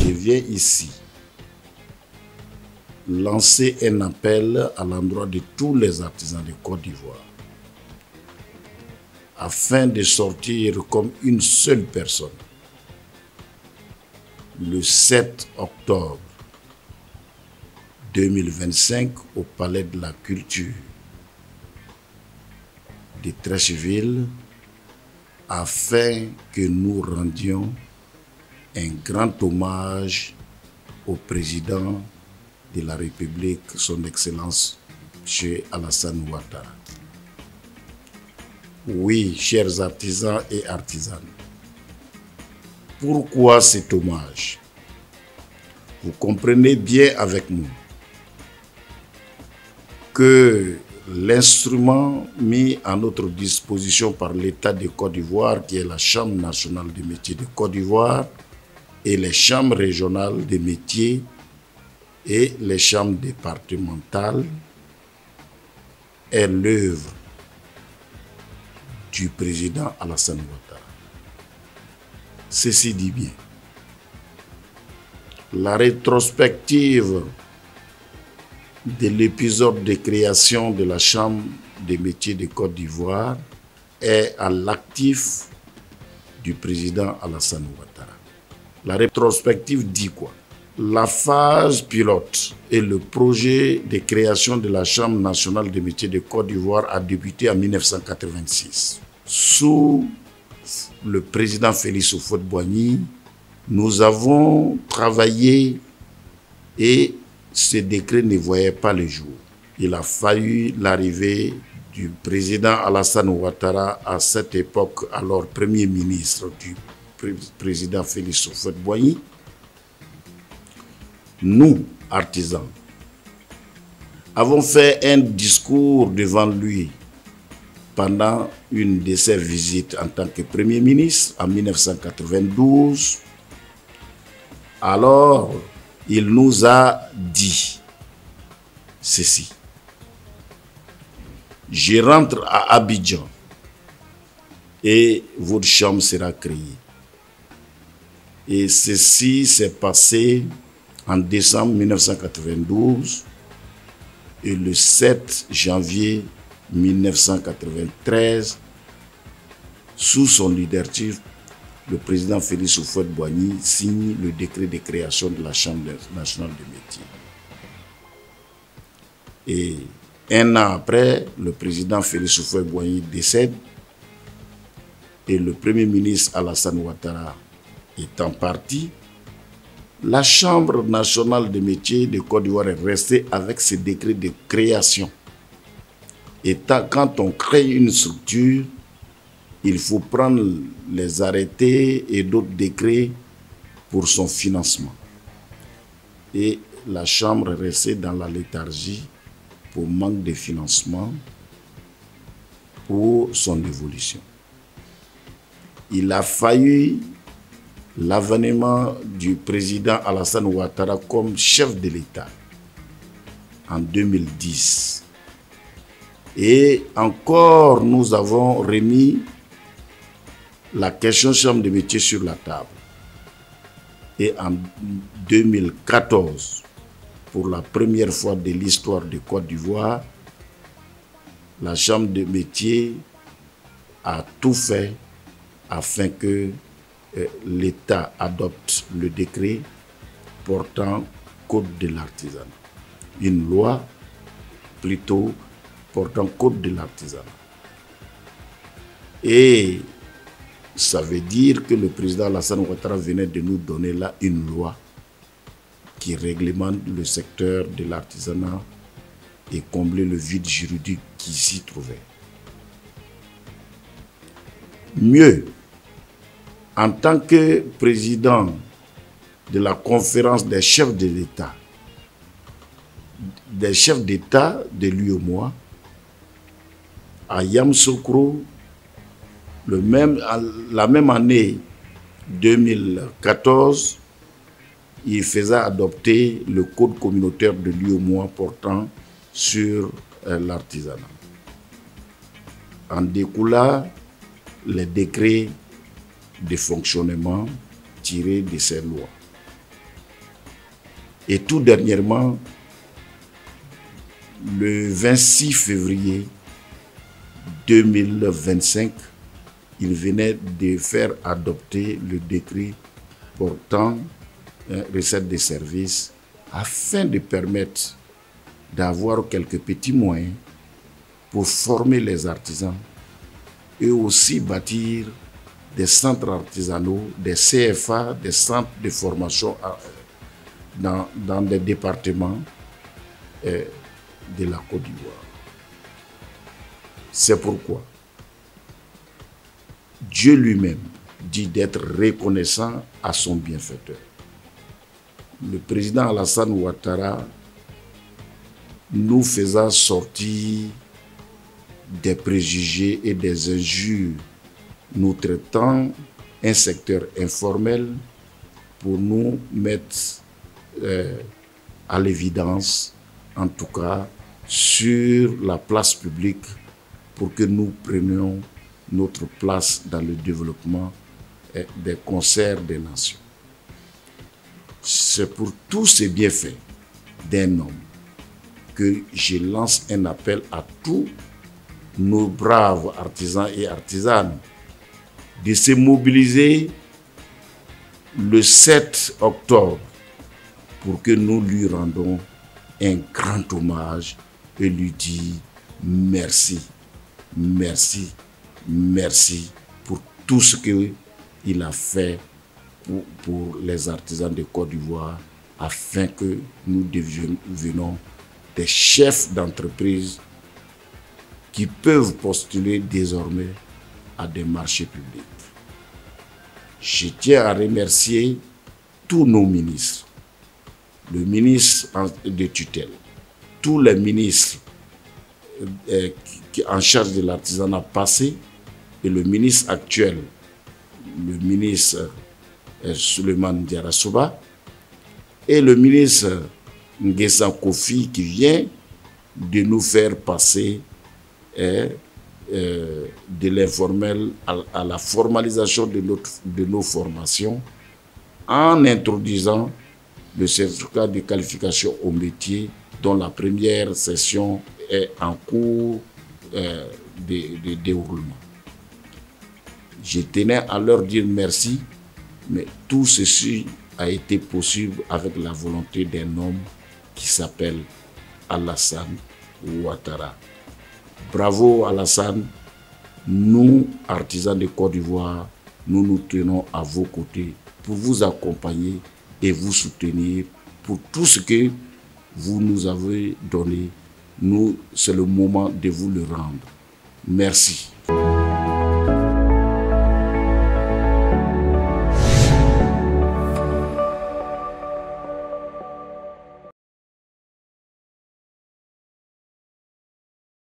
je viens ici lancer un appel à l'endroit de tous les artisans de Côte d'Ivoire afin de sortir comme une seule personne le 7 octobre 2025 au Palais de la Culture de Treichville afin que nous rendions un grand hommage au président de la République, son Excellence, M. Alassane Ouattara. Oui, chers artisans et artisanes, pourquoi cet hommage? Vous comprenez bien avec nous que l'instrument mis à notre disposition par l'État de Côte d'Ivoire, qui est la Chambre nationale des métiers de Côte d'Ivoire, et les chambres régionales des métiers et les chambres départementales, est l'œuvre du président Alassane Ouattara. Ceci dit bien, la rétrospective de l'épisode de création de la Chambre des métiers de Côte d'Ivoire est à l'actif du président Alassane Ouattara. La rétrospective dit quoi? La phase pilote et le projet de création de la Chambre nationale des métiers de Côte d'Ivoire a débuté en 1986. Sous le président Félix Houphouët-Boigny, nous avons travaillé et ce décret ne voyait pas le jour. Il a fallu l'arrivée du président Alassane Ouattara, à cette époque, alors Premier ministre du président Félix Houphouët-Boigny. Nous, artisans, avons fait un discours devant lui pendant une de ses visites en tant que Premier ministre en 1992. Alors, il nous a dit ceci: je rentre à Abidjan et votre chambre sera créée. Et ceci s'est passé en décembre 1992 et le 7 janvier 1993, sous son leadership, le président Félix Houphouët-Boigny signe le décret de création de la Chambre nationale des métiers. Et un an après, le président Félix Houphouët-Boigny décède et le Premier ministre Alassane Ouattara étant parti, la Chambre nationale des métiers de Côte d'Ivoire est restée avec ce décret de création. Et quand on crée une structure, il faut prendre les arrêtés et d'autres décrets pour son financement. Et la Chambre est restée dans la léthargie pour manque de financement pour son évolution. Il a fallu l'avènement du président Alassane Ouattara comme chef de l'État en 2010. Et encore, nous avons remis la question Chambre des métiers sur la table. Et en 2014, pour la première fois de l'histoire de Côte d'Ivoire, la Chambre des métiers a tout fait afin que l'État adopte le décret portant Code de l'artisanat. Une loi plutôt portant Code de l'artisanat. Et ça veut dire que le président Alassane Ouattara venait de nous donner là une loi qui réglemente le secteur de l'artisanat et combler le vide juridique qui s'y trouvait. Mieux, en tant que président de la conférence des chefs de l'État, des chefs d'État de l'UEMOA, à Yamoussoukro, la même année 2014, il faisait adopter le code communautaire de l'UEMOA portant sur l'artisanat. En découla les décrets de fonctionnement tirés de ces lois. Et tout dernièrement, le 26 février 2025, il venait de faire adopter le décret portant recette des services afin de permettre d'avoir quelques petits moyens pour former les artisans et aussi bâtir des centres artisanaux, des CFA, des centres de formation dans des départements de la Côte d'Ivoire. C'est pourquoi Dieu lui-même dit d'être reconnaissant à son bienfaiteur. Le président Alassane Ouattara nous faisant sortir des préjugés et des injures, nous traitant un secteur informel pour nous mettre à l'évidence, en tout cas sur la place publique, pour que nous prenions notre place dans le développement des concerts des nations. C'est pour tous ces bienfaits d'un homme que je lance un appel à tous nos braves artisans et artisanes de se mobiliser le 7 octobre pour que nous lui rendons un grand hommage et lui dire merci, merci, merci pour tout ce qu'il a fait pour les artisans de Côte d'Ivoire afin que nous devenions des chefs d'entreprise qui peuvent postuler désormais à des marchés publics. Je tiens à remercier tous nos ministres, le ministre de tutelle, tous les ministres en charge de l'artisanat passé et le ministre actuel, le ministre Souleymane Diarra-Souba et le ministre Nguessan Kofi qui vient de nous faire passer de l'informel à la formalisation de nos formations en introduisant le certificat de qualification au métier dont la première session est en cours de déroulement. Je tenais à leur dire merci, mais tout ceci a été possible avec la volonté d'un homme qui s'appelle Alassane Ouattara. Bravo Alassane, nous, artisans de Côte d'Ivoire, nous nous tenons à vos côtés pour vous accompagner et vous soutenir pour tout ce que vous nous avez donné. Nous, c'est le moment de vous le rendre. Merci.